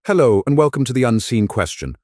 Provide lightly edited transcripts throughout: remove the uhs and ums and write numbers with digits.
Hello and welcome to The Unseen Question.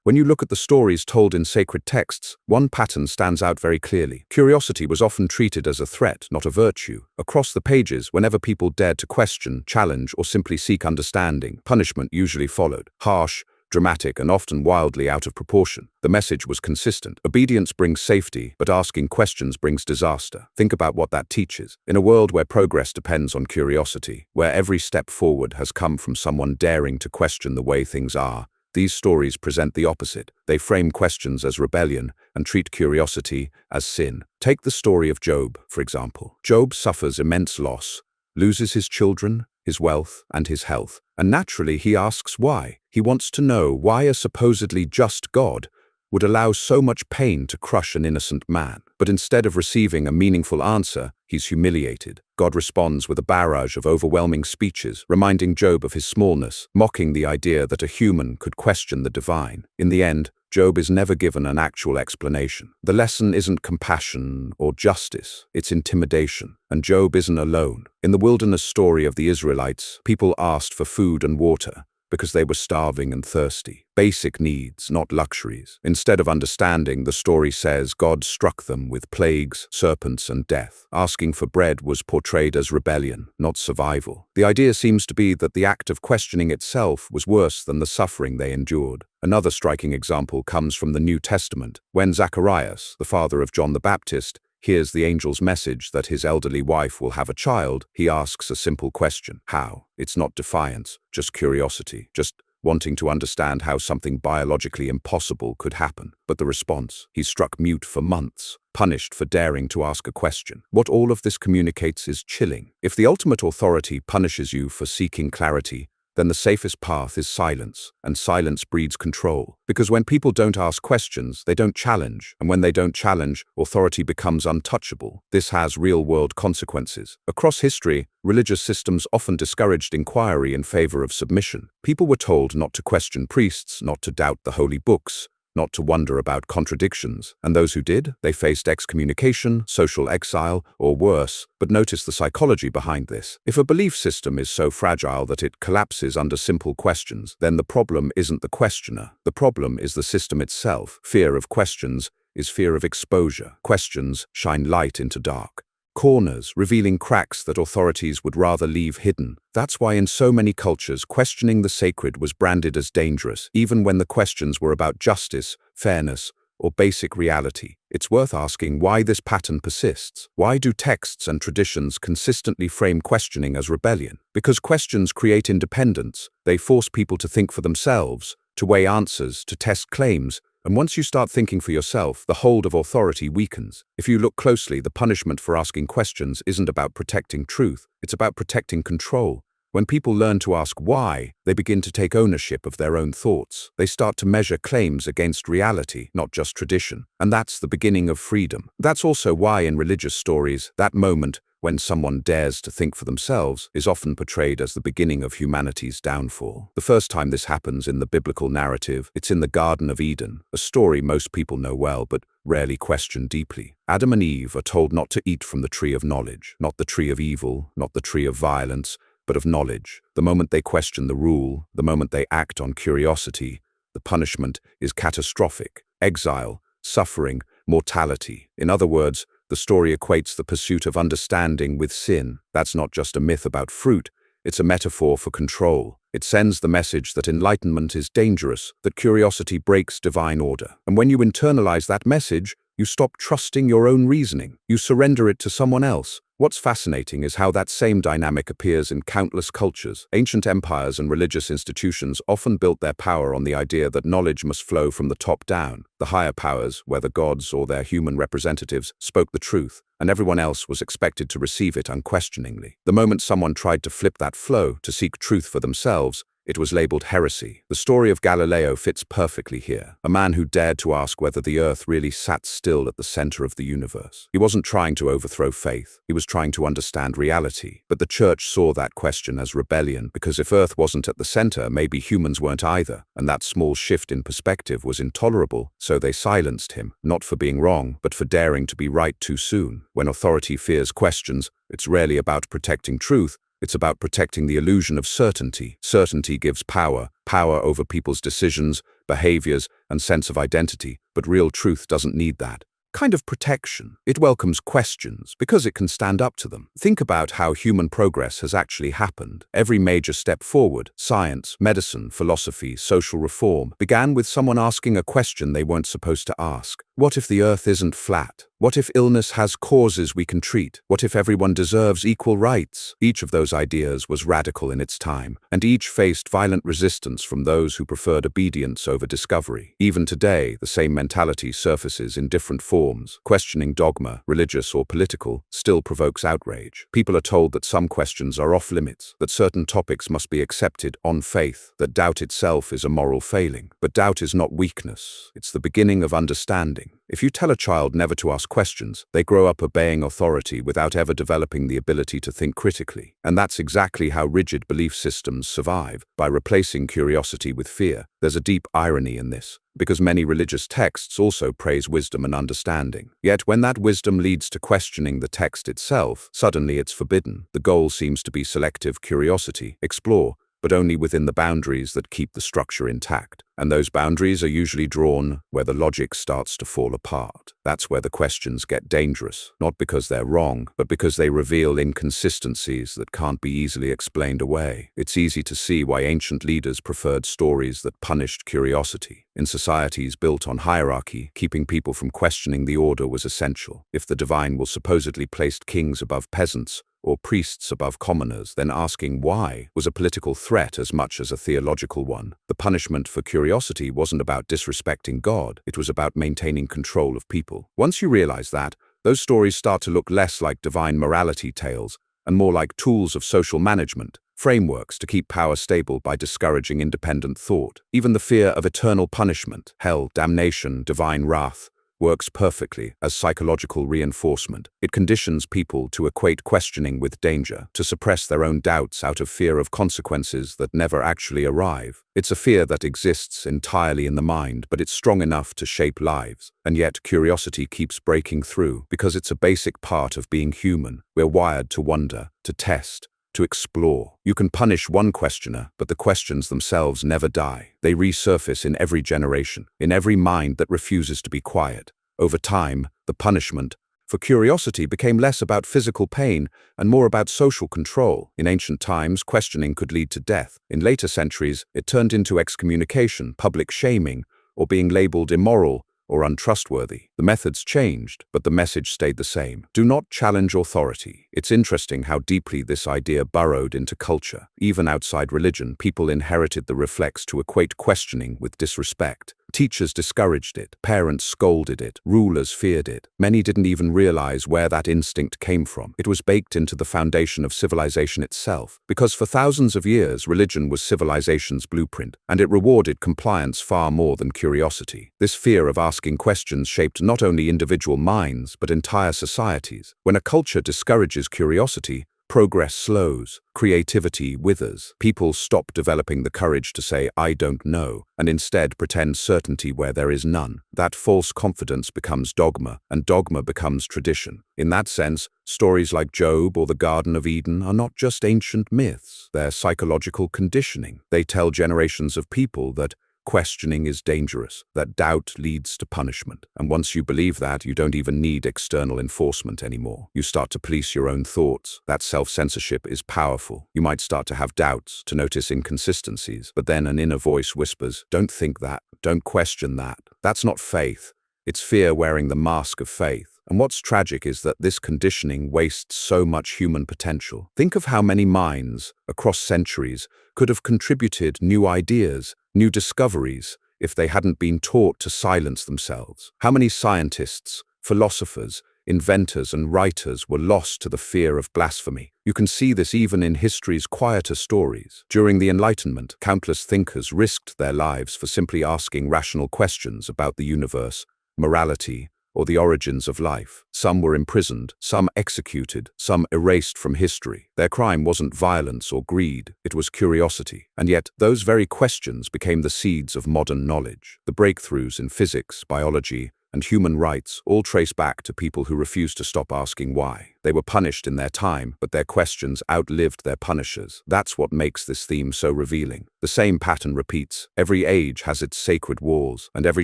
When you look at the stories told in sacred texts, one pattern stands out very clearly. Curiosity was often treated as a threat, not a virtue. Across the pages, whenever people dared to question, challenge, or simply seek understanding, punishment usually followed. Harsh, dramatic, and often wildly out of proportion. The message was consistent. Obedience brings safety, but asking questions brings disaster. Think about what that teaches. In a world where progress depends on curiosity, where every step forward has come from someone daring to question the way things are, these stories present the opposite. They frame questions as rebellion and treat curiosity as sin. Take the story of Job, for example. Job suffers immense loss, loses his children, his wealth, and his health. And naturally, he asks why. He wants to know why a supposedly just God would allow so much pain to crush an innocent man. But instead of receiving a meaningful answer, he's humiliated. God responds with a barrage of overwhelming speeches, reminding Job of his smallness, mocking the idea that a human could question the divine. In the end, Job is never given an actual explanation. The lesson isn't compassion or justice, it's intimidation. And Job isn't alone. In the wilderness story of the Israelites, people asked for food and water because they were starving and thirsty. Basic needs, not luxuries. Instead of understanding, the story says God struck them with plagues, serpents, and death. Asking for bread was portrayed as rebellion, not survival. The idea seems to be that the act of questioning itself was worse than the suffering they endured. Another striking example comes from the New Testament. When Zacharias, the father of John the Baptist, hears the angel's message that his elderly wife will have a child, he asks a simple question. How? It's not defiance, just curiosity, just wanting to understand how something biologically impossible could happen. But the response, he's struck mute for months, punished for daring to ask a question. What all of this communicates is chilling. If the ultimate authority punishes you for seeking clarity, then the safest path is silence, and silence breeds control. Because when people don't ask questions, they don't challenge, and when they don't challenge, authority becomes untouchable. This has real-world consequences. Across history, religious systems often discouraged inquiry in favor of submission. People were told not to question priests, not to doubt the holy books, not to wonder about contradictions. And those who did, they faced excommunication, social exile, or worse. But notice the psychology behind this. If a belief system is so fragile that it collapses under simple questions, then the problem isn't the questioner. The problem is the system itself. Fear of questions is fear of exposure. Questions shine light into dark corners, revealing cracks that authorities would rather leave hidden. That's why in so many cultures, questioning the sacred was branded as dangerous, even when the questions were about justice, fairness, or basic reality. It's worth asking why this pattern persists. Why do texts and traditions consistently frame questioning as rebellion? Because questions create independence. They force people to think for themselves, to weigh answers, to test claims. And once you start thinking for yourself, the hold of authority weakens. If you look closely, the punishment for asking questions isn't about protecting truth, it's about protecting control. When people learn to ask why, they begin to take ownership of their own thoughts. They start to measure claims against reality, not just tradition. And that's the beginning of freedom. That's also why in religious stories, that moment when someone dares to think for themselves is often portrayed as the beginning of humanity's downfall. The first time this happens in the biblical narrative, it's in the Garden of Eden, a story most people know well but rarely question deeply. Adam and Eve are told not to eat from the tree of knowledge, not the tree of evil, not the tree of violence, but of knowledge. The moment they question the rule, the moment they act on curiosity, the punishment is catastrophic. Exile, suffering, mortality. In other words, the story equates the pursuit of understanding with sin. That's not just a myth about fruit, it's a metaphor for control. It sends the message that enlightenment is dangerous, that curiosity breaks divine order. And when you internalize that message, you stop trusting your own reasoning. You surrender it to someone else. What's fascinating is how that same dynamic appears in countless cultures. Ancient empires and religious institutions often built their power on the idea that knowledge must flow from the top down. The higher powers, whether gods or their human representatives, spoke the truth, and everyone else was expected to receive it unquestioningly. The moment someone tried to flip that flow, to seek truth for themselves, it was labeled heresy. The story of Galileo fits perfectly here. A man who dared to ask whether the earth really sat still at the center of the universe. He wasn't trying to overthrow faith. He was trying to understand reality. But the church saw that question as rebellion, because if earth wasn't at the center, maybe humans weren't either. And that small shift in perspective was intolerable, so they silenced him, not for being wrong, but for daring to be right too soon. When authority fears questions, it's rarely about protecting truth. It's about protecting the illusion of certainty. Certainty gives power over people's decisions, behaviors, and sense of identity, but real truth doesn't need that kind of protection. It welcomes questions because it can stand up to them. Think about how human progress has actually happened. Every major step forward, science, medicine, philosophy, social reform, began with someone asking a question they weren't supposed to ask. What if the earth isn't flat? What if illness has causes we can treat? What if everyone deserves equal rights? Each of those ideas was radical in its time, and each faced violent resistance from those who preferred obedience over discovery. Even today, the same mentality surfaces in different forms. Questioning dogma, religious or political, still provokes outrage. People are told that some questions are off limits, that certain topics must be accepted on faith, that doubt itself is a moral failing. But doubt is not weakness. It's the beginning of understanding. If you tell a child never to ask questions, they grow up obeying authority without ever developing the ability to think critically. And that's exactly how rigid belief systems survive, by replacing curiosity with fear. There's a deep irony in this, because many religious texts also praise wisdom and understanding. Yet when that wisdom leads to questioning the text itself, suddenly it's forbidden. The goal seems to be selective curiosity. Explore, but only within the boundaries that keep the structure intact. And those boundaries are usually drawn where the logic starts to fall apart. That's where the questions get dangerous, not because they're wrong, but because they reveal inconsistencies that can't be easily explained away. It's easy to see why ancient leaders preferred stories that punished curiosity. In societies built on hierarchy, keeping people from questioning the order was essential. If the divine was supposedly placed kings above peasants, or priests above commoners, then asking why was a political threat as much as a theological one. The punishment for curiosity wasn't about disrespecting God, it was about maintaining control of people. Once you realize that, those stories start to look less like divine morality tales and more like tools of social management, frameworks to keep power stable by discouraging independent thought. Even the fear of eternal punishment, hell, damnation, divine wrath, works perfectly as psychological reinforcement. It conditions people to equate questioning with danger, to suppress their own doubts out of fear of consequences that never actually arrive. It's a fear that exists entirely in the mind, but it's strong enough to shape lives. And yet curiosity keeps breaking through, because it's a basic part of being human. We're wired to wonder, to test, to explore. You can punish one questioner, but the questions themselves never die. They resurface in every generation, in every mind that refuses to be quiet. Over time, the punishment for curiosity became less about physical pain and more about social control. In ancient times, questioning could lead to death. In later centuries, it turned into excommunication, public shaming, or being labeled immoral or untrustworthy. The methods changed, but the message stayed the same. Do not challenge authority. It's interesting how deeply this idea burrowed into culture. Even outside religion, people inherited the reflex to equate questioning with disrespect. Teachers discouraged it, parents scolded it, rulers feared it. Many didn't even realize where that instinct came from. It was baked into the foundation of civilization itself, because for thousands of years, religion was civilization's blueprint, and it rewarded compliance far more than curiosity. This fear of asking questions shaped not only individual minds, but entire societies. When a culture discourages curiosity, progress slows, creativity withers. People stop developing the courage to say, "I don't know," and instead pretend certainty where there is none. That false confidence becomes dogma, and dogma becomes tradition. In that sense, stories like Job or the Garden of Eden are not just ancient myths. They're psychological conditioning. They tell generations of people that questioning is dangerous, that doubt leads to punishment. And once you believe that, you don't even need external enforcement anymore. You start to police your own thoughts. That self-censorship is powerful. You might start to have doubts, to notice inconsistencies, but then an inner voice whispers, "Don't think that, don't question that." That's not faith. It's fear wearing the mask of faith. And what's tragic is that this conditioning wastes so much human potential. Think of how many minds, across centuries, could have contributed new ideas, new discoveries, if they hadn't been taught to silence themselves. How many scientists, philosophers, inventors, and writers were lost to the fear of blasphemy? You can see this even in history's quieter stories. During the Enlightenment, countless thinkers risked their lives for simply asking rational questions about the universe, morality, or the origins of life. Some were imprisoned, some executed, some erased from history. Their crime wasn't violence or greed, it was curiosity. And yet, those very questions became the seeds of modern knowledge. The breakthroughs in physics, biology, and human rights all trace back to people who refused to stop asking why. They were punished in their time, but their questions outlived their punishers. That's what makes this theme so revealing. The same pattern repeats. Every age has its sacred walls, and every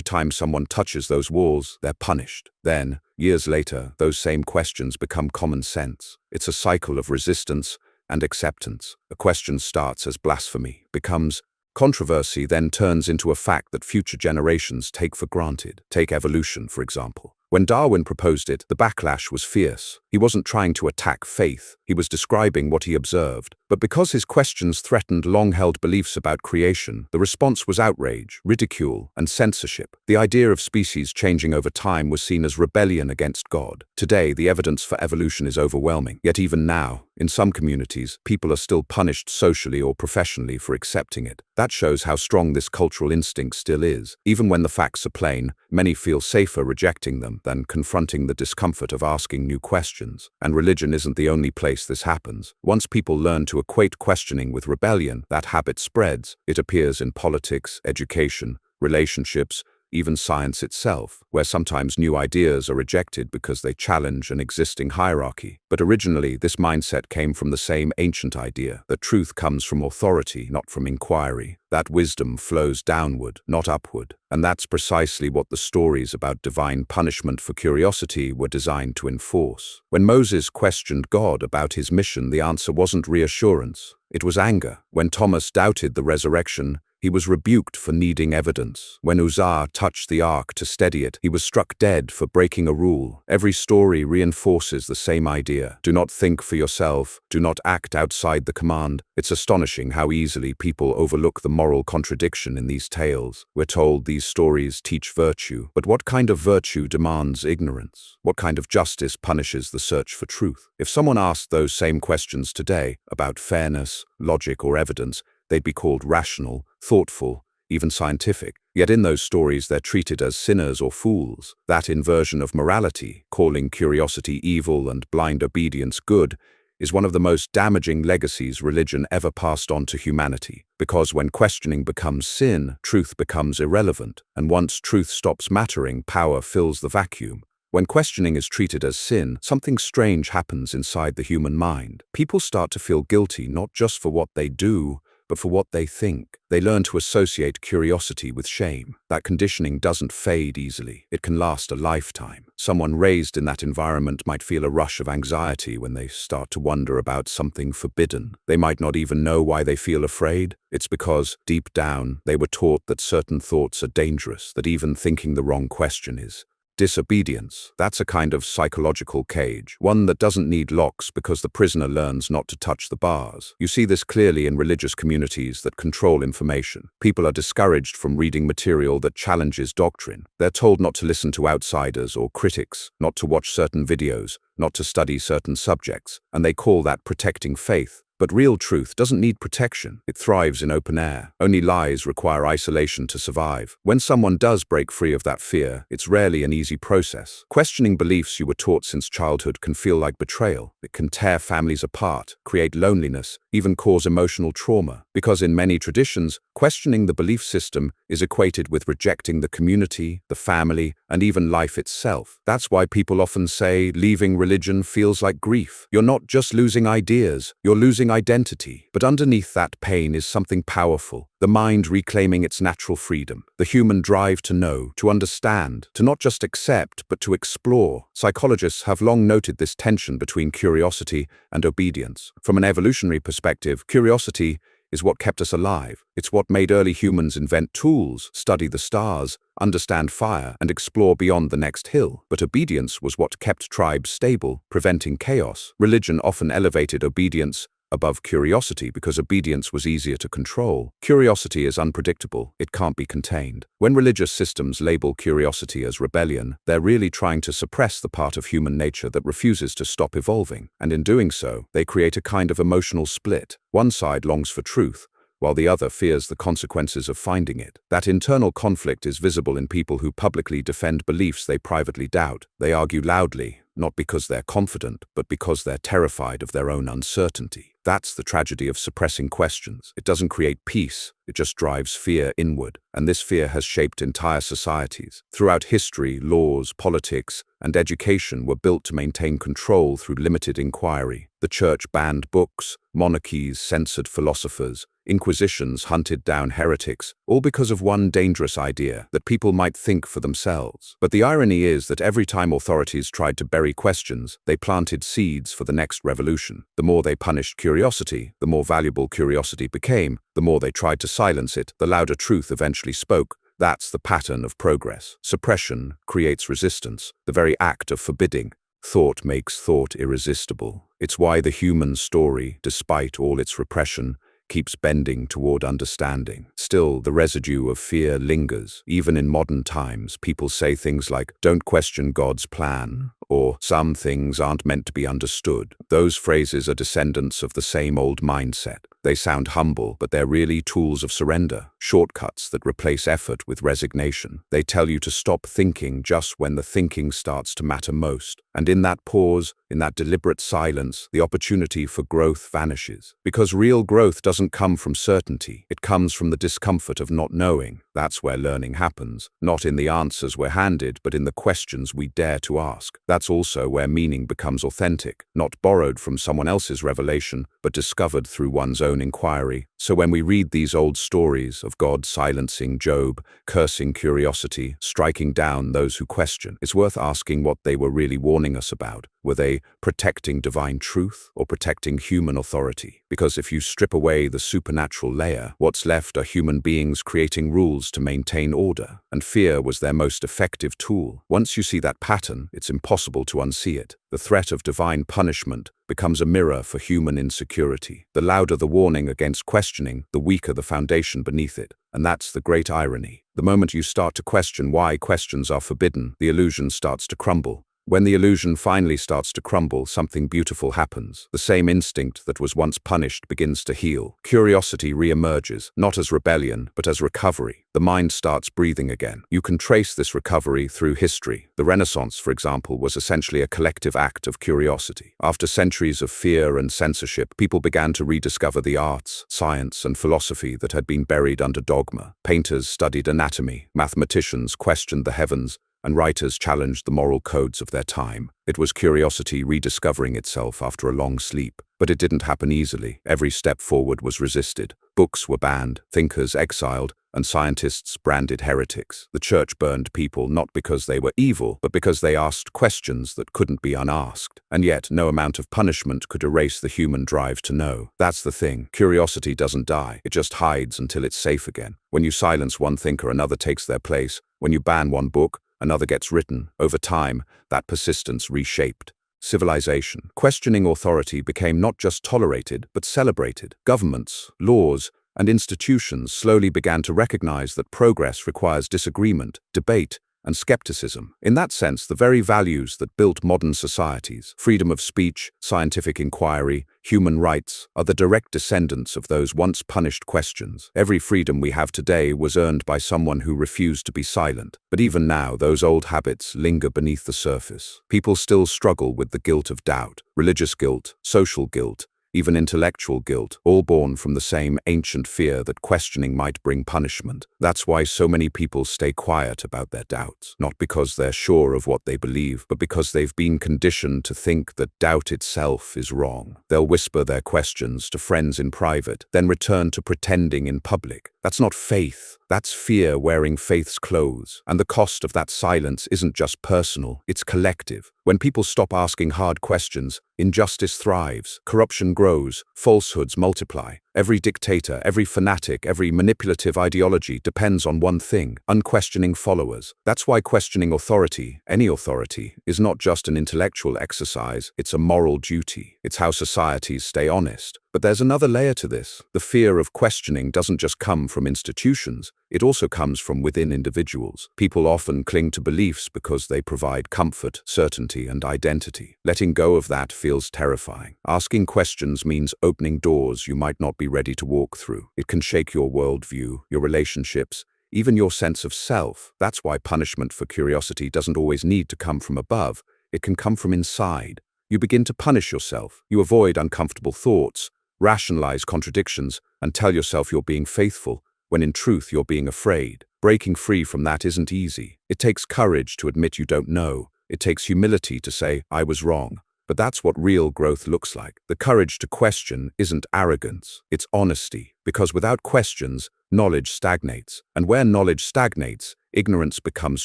time someone touches those walls, they're punished. Then, years later, those same questions become common sense. It's a cycle of resistance and acceptance. A question starts as blasphemy, becomes controversy, then turns into a fact that future generations take for granted. Take evolution, for example. When Darwin proposed it, the backlash was fierce. He wasn't trying to attack faith, he was describing what he observed. But because his questions threatened long-held beliefs about creation, the response was outrage, ridicule, and censorship. The idea of species changing over time was seen as rebellion against God. Today, the evidence for evolution is overwhelming. Yet even now, in some communities, people are still punished socially or professionally for accepting it. That shows how strong this cultural instinct still is. Even when the facts are plain, many feel safer rejecting them than confronting the discomfort of asking new questions. And religion isn't the only place this happens. Once people learn to equate questioning with rebellion, that habit spreads. It appears in politics, education, relationships, even science itself, where sometimes new ideas are rejected because they challenge an existing hierarchy. But originally, this mindset came from the same ancient idea that truth comes from authority, not from inquiry, that wisdom flows downward, not upward. And that's precisely what the stories about divine punishment for curiosity were designed to enforce. When Moses questioned God about his mission, the answer wasn't reassurance, it was anger. When Thomas doubted the resurrection, he was rebuked for needing evidence. When Uzzah touched the ark to steady it, he was struck dead for breaking a rule. Every story reinforces the same idea. Do not think for yourself. Do not act outside the command. It's astonishing how easily people overlook the moral contradiction in these tales. We're told these stories teach virtue, but what kind of virtue demands ignorance? What kind of justice punishes the search for truth? If someone asked those same questions today about fairness, logic, or evidence, they'd be called rational, thoughtful, even scientific. Yet in those stories they're treated as sinners or fools. That inversion of morality, calling curiosity evil and blind obedience good, is one of the most damaging legacies religion ever passed on to humanity. Because when questioning becomes sin, truth becomes irrelevant. And once truth stops mattering, power fills the vacuum. When questioning is treated as sin, something strange happens inside the human mind. People start to feel guilty not just for what they do, but for what they think. They learn to associate curiosity with shame. That conditioning doesn't fade easily. It can last a lifetime. Someone raised in that environment might feel a rush of anxiety when they start to wonder about something forbidden. They might not even know why they feel afraid. It's because, deep down, they were taught that certain thoughts are dangerous, that even thinking the wrong question is. Disobedience. That's a kind of psychological cage, one that doesn't need locks because the prisoner learns not to touch the bars. You see this clearly in religious communities that control information. People are discouraged from reading material that challenges doctrine. They're told not to listen to outsiders or critics, not to watch certain videos, not to study certain subjects, and they call that protecting faith. But real truth doesn't need protection. It thrives in open air. Only lies require isolation to survive. When someone does break free of that fear, it's rarely an easy process. Questioning beliefs you were taught since childhood can feel like betrayal. It can tear families apart, create loneliness, even cause emotional trauma. Because in many traditions, questioning the belief system is equated with rejecting the community, the family, and even life itself. That's why people often say leaving religion feels like grief. You're not just losing ideas, you're losing identity. But underneath that pain is something powerful, the mind reclaiming its natural freedom, the human drive to know, to understand, to not just accept, but to explore. Psychologists have long noted this tension between curiosity and obedience. From an evolutionary perspective, curiosity is what kept us alive. It's what made early humans invent tools, study the stars, understand fire, and explore beyond the next hill. But obedience was what kept tribes stable, preventing chaos. Religion often elevated obedience above curiosity because obedience was easier to control. Curiosity is unpredictable. It can't be contained. When religious systems label curiosity as rebellion, they're really trying to suppress the part of human nature that refuses to stop evolving. And in doing so, they create a kind of emotional split. One side longs for truth, while the other fears the consequences of finding it. That internal conflict is visible in people who publicly defend beliefs they privately doubt. They argue loudly, not because they're confident, but because they're terrified of their own uncertainty. That's the tragedy of suppressing questions. It doesn't create peace, it just drives fear inward. And this fear has shaped entire societies. Throughout history, laws, politics, and education were built to maintain control through limited inquiry. The church banned books, monarchies censored philosophers, inquisitions hunted down heretics, all because of one dangerous idea, that people might think for themselves. But the irony is that every time authorities tried to bury questions, they planted seeds for the next revolution. The more they punished curiosity, the more valuable curiosity became. The more they tried to silence it, the louder truth eventually spoke. That's the pattern of progress. Suppression creates resistance. The very act of forbidding thought makes thought irresistible. It's why the human story, despite all its repression, keeps bending toward understanding. Still, the residue of fear lingers. Even in modern times, people say things like, "Don't question God's plan," or "Some things aren't meant to be understood." Those phrases are descendants of the same old mindset. They sound humble, but they're really tools of surrender, shortcuts that replace effort with resignation. They tell you to stop thinking just when the thinking starts to matter most. And in that pause, in that deliberate silence, the opportunity for growth vanishes. Because real growth doesn't come from certainty. It comes from the discomfort of not knowing. That's where learning happens. Not in the answers we're handed, but in the questions we dare to ask. That's also where meaning becomes authentic, not borrowed from someone else's revelation, but discovered through one's own inquiry. So when we read these old stories of God silencing Job, cursing curiosity, striking down those who question, it's worth asking what they were really warning us about. Were they protecting divine truth or protecting human authority? Because if you strip away the supernatural layer, what's left are human beings creating rules to maintain order, and fear was their most effective tool. Once you see that pattern, it's impossible to unsee it. The threat of divine punishment becomes a mirror for human insecurity. The louder the warning against questioning, the weaker the foundation beneath it. And that's the great irony. The moment you start to question why questions are forbidden, the illusion starts to crumble. When the illusion finally starts to crumble, something beautiful happens. The same instinct that was once punished begins to heal. Curiosity re-emerges, not as rebellion, but as recovery. The mind starts breathing again. You can trace this recovery through history. The Renaissance, for example, was essentially a collective act of curiosity. After centuries of fear and censorship, people began to rediscover the arts, science, and philosophy that had been buried under dogma. Painters studied anatomy, mathematicians questioned the heavens, and writers challenged the moral codes of their time. It was curiosity rediscovering itself after a long sleep. But it didn't happen easily. Every step forward was resisted. Books were banned, thinkers exiled, and scientists branded heretics. The church burned people not because they were evil, but because they asked questions that couldn't be unasked. And yet, no amount of punishment could erase the human drive to know. That's the thing. Curiosity doesn't die. It just hides until it's safe again. When you silence one thinker, another takes their place. When you ban one book, another gets written. Over time, that persistence reshaped civilization. Questioning authority became not just tolerated, but celebrated. Governments, laws, and institutions slowly began to recognize that progress requires disagreement, debate, and skepticism. In that sense, the very values that built modern societies, freedom of speech, scientific inquiry, human rights, are the direct descendants of those once punished questions. Every freedom we have today was earned by someone who refused to be silent. But even now, those old habits linger beneath the surface. People still struggle with the guilt of doubt, religious guilt, social guilt, even intellectual guilt, all born from the same ancient fear that questioning might bring punishment. That's why so many people stay quiet about their doubts, not because they're sure of what they believe, but because they've been conditioned to think that doubt itself is wrong. They'll whisper their questions to friends in private, then return to pretending in public. That's not faith. That's fear wearing faith's clothes. And the cost of that silence isn't just personal, it's collective. When people stop asking hard questions, injustice thrives, corruption grows, falsehoods multiply. Every dictator, every fanatic, every manipulative ideology depends on one thing: unquestioning followers. That's why questioning authority, any authority, is not just an intellectual exercise, it's a moral duty. It's how societies stay honest. But there's another layer to this. The fear of questioning doesn't just come from institutions, it also comes from within individuals. People often cling to beliefs because they provide comfort, certainty, and identity. Letting go of that feels terrifying. Asking questions means opening doors you might not be ready to walk through. It can shake your worldview, your relationships, even your sense of self. That's why punishment for curiosity doesn't always need to come from above. It can come from inside. You begin to punish yourself. You avoid uncomfortable thoughts, rationalize contradictions, and tell yourself you're being faithful, when in truth you're being afraid. Breaking free from that isn't easy. It takes courage to admit you don't know. It takes humility to say, I was wrong. But that's what real growth looks like. The courage to question isn't arrogance, it's honesty. Because without questions, knowledge stagnates. And where knowledge stagnates, ignorance becomes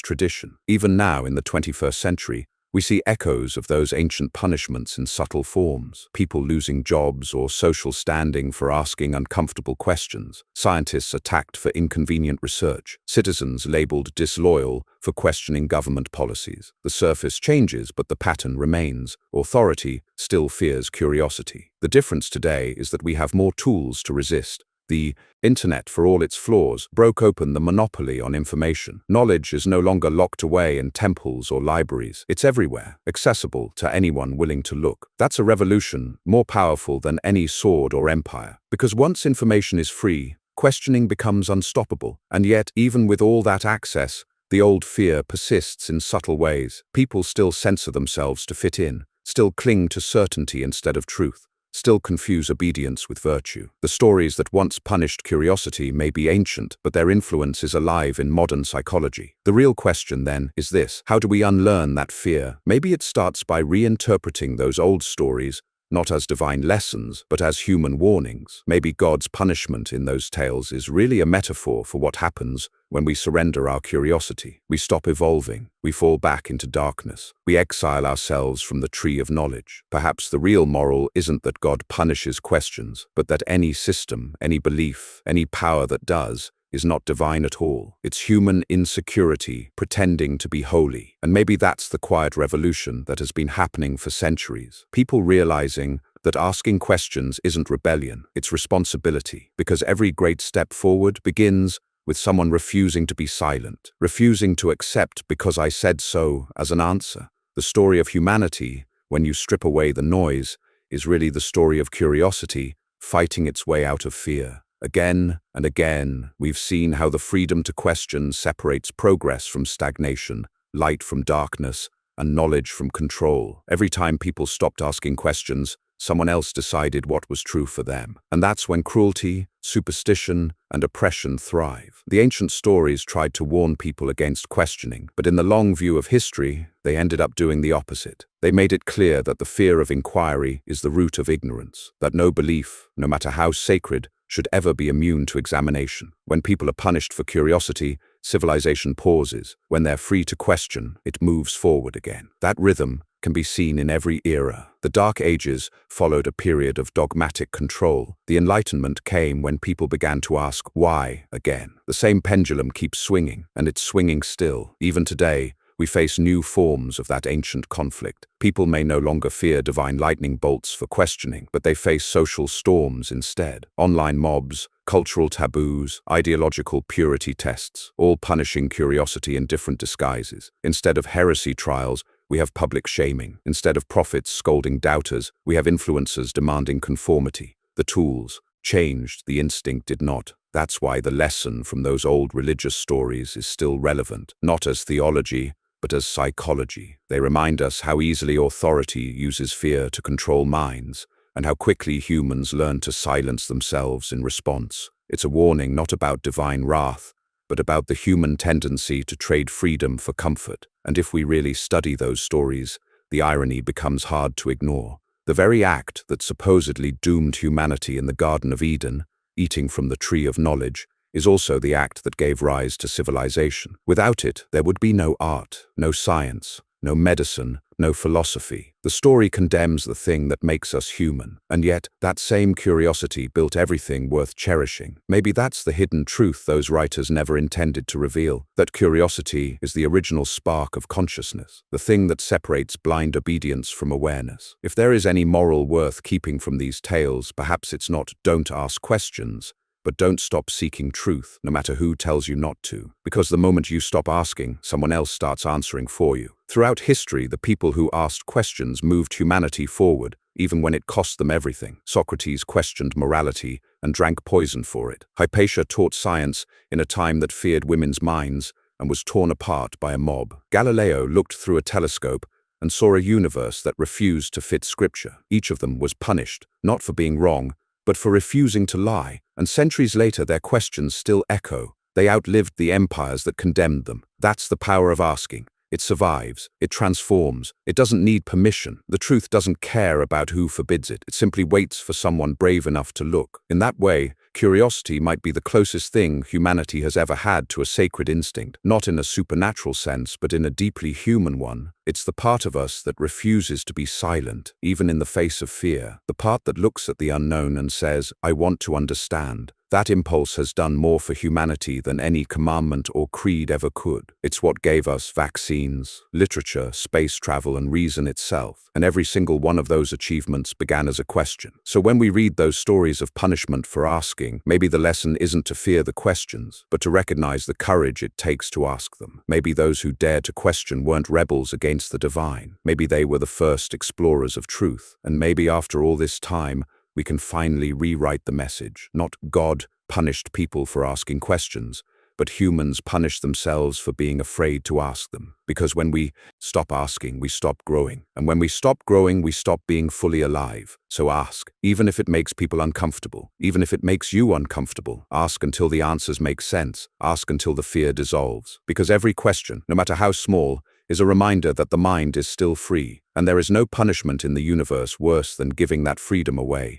tradition. Even now, in the 21st century, we see echoes of those ancient punishments in subtle forms. People losing jobs or social standing for asking uncomfortable questions. Scientists attacked for inconvenient research. Citizens labeled disloyal for questioning government policies. The surface changes, but the pattern remains. Authority still fears curiosity. The difference today is that we have more tools to resist. The internet, for all its flaws, broke open the monopoly on information. Knowledge is no longer locked away in temples or libraries. It's everywhere, accessible to anyone willing to look. That's a revolution more powerful than any sword or empire. Because once information is free, questioning becomes unstoppable. And yet, even with all that access, the old fear persists in subtle ways. People still censor themselves to fit in, still cling to certainty instead of truth, still confuse obedience with virtue. The stories that once punished curiosity may be ancient, but their influence is alive in modern psychology. The real question, then, is this: how do we unlearn that fear? Maybe it starts by reinterpreting those old stories, not as divine lessons, but as human warnings. Maybe God's punishment in those tales is really a metaphor for what happens when we surrender our curiosity. We stop evolving. We fall back into darkness. We exile ourselves from the tree of knowledge. Perhaps the real moral isn't that God punishes questions, but that any system, any belief, any power that does, is not divine at all. It's human insecurity pretending to be holy. And maybe that's the quiet revolution that has been happening for centuries. People realizing that asking questions isn't rebellion, it's responsibility. Because every great step forward begins with someone refusing to be silent, refusing to accept "because I said so" as an answer. The story of humanity, when you strip away the noise, is really the story of curiosity fighting its way out of fear. Again and again, we've seen how the freedom to question separates progress from stagnation, light from darkness, and knowledge from control. Every time people stopped asking questions, someone else decided what was true for them. And that's when cruelty, superstition, and oppression thrive. The ancient stories tried to warn people against questioning, but in the long view of history, they ended up doing the opposite. They made it clear that the fear of inquiry is the root of ignorance, that no belief, no matter how sacred, should ever be immune to examination. When people are punished for curiosity, civilization pauses. When they're free to question, it moves forward again. That rhythm can be seen in every era. The Dark Ages followed a period of dogmatic control. The Enlightenment came when people began to ask why again. The same pendulum keeps swinging, and it's swinging still. Even today, we face new forms of that ancient conflict. People may no longer fear divine lightning bolts for questioning, but they face social storms instead. Online mobs, cultural taboos, ideological purity tests, all punishing curiosity in different disguises. Instead of heresy trials, we have public shaming. Instead of prophets scolding doubters, we have influencers demanding conformity. The tools changed, the instinct did not. That's why the lesson from those old religious stories is still relevant, not as theology, but as psychology. They remind us how easily authority uses fear to control minds, and how quickly humans learn to silence themselves in response. It's a warning not about divine wrath, but about the human tendency to trade freedom for comfort. And if we really study those stories, the irony becomes hard to ignore. The very act that supposedly doomed humanity in the Garden of Eden, eating from the tree of knowledge, is also the act that gave rise to civilization. Without it, there would be no art, no science, no medicine, no philosophy. The story condemns the thing that makes us human, and yet that same curiosity built everything worth cherishing. Maybe that's the hidden truth those writers never intended to reveal, that curiosity is the original spark of consciousness, the thing that separates blind obedience from awareness. If there is any moral worth keeping from these tales, perhaps it's not "don't ask questions," but "don't stop seeking truth, no matter who tells you not to." Because the moment you stop asking, someone else starts answering for you. Throughout history, the people who asked questions moved humanity forward, even when it cost them everything. Socrates questioned morality and drank poison for it. Hypatia taught science in a time that feared women's minds and was torn apart by a mob. Galileo looked through a telescope and saw a universe that refused to fit scripture. Each of them was punished, not for being wrong, but for refusing to lie. And centuries later, their questions still echo. They outlived the empires that condemned them. That's the power of asking. It survives, it transforms, it doesn't need permission. The truth doesn't care about who forbids it. It simply waits for someone brave enough to look. In that way, curiosity might be the closest thing humanity has ever had to a sacred instinct, not in a supernatural sense, but in a deeply human one. It's the part of us that refuses to be silent, even in the face of fear. The part that looks at the unknown and says, I want to understand. That impulse has done more for humanity than any commandment or creed ever could. It's what gave us vaccines, literature, space travel, and reason itself. And every single one of those achievements began as a question. So when we read those stories of punishment for asking, maybe the lesson isn't to fear the questions, but to recognize the courage it takes to ask them. Maybe those who dared to question weren't rebels against the divine. Maybe they were the first explorers of truth. And maybe after all this time, we can finally rewrite the message. Not God punished people for asking questions, but humans punished themselves for being afraid to ask them. Because when we stop asking, we stop growing. And when we stop growing, we stop being fully alive. So ask, even if it makes people uncomfortable, even if it makes you uncomfortable. Ask until the answers make sense. Ask until the fear dissolves. Because every question, no matter how small, is a reminder that the mind is still free. And there is no punishment in the universe worse than giving that freedom away.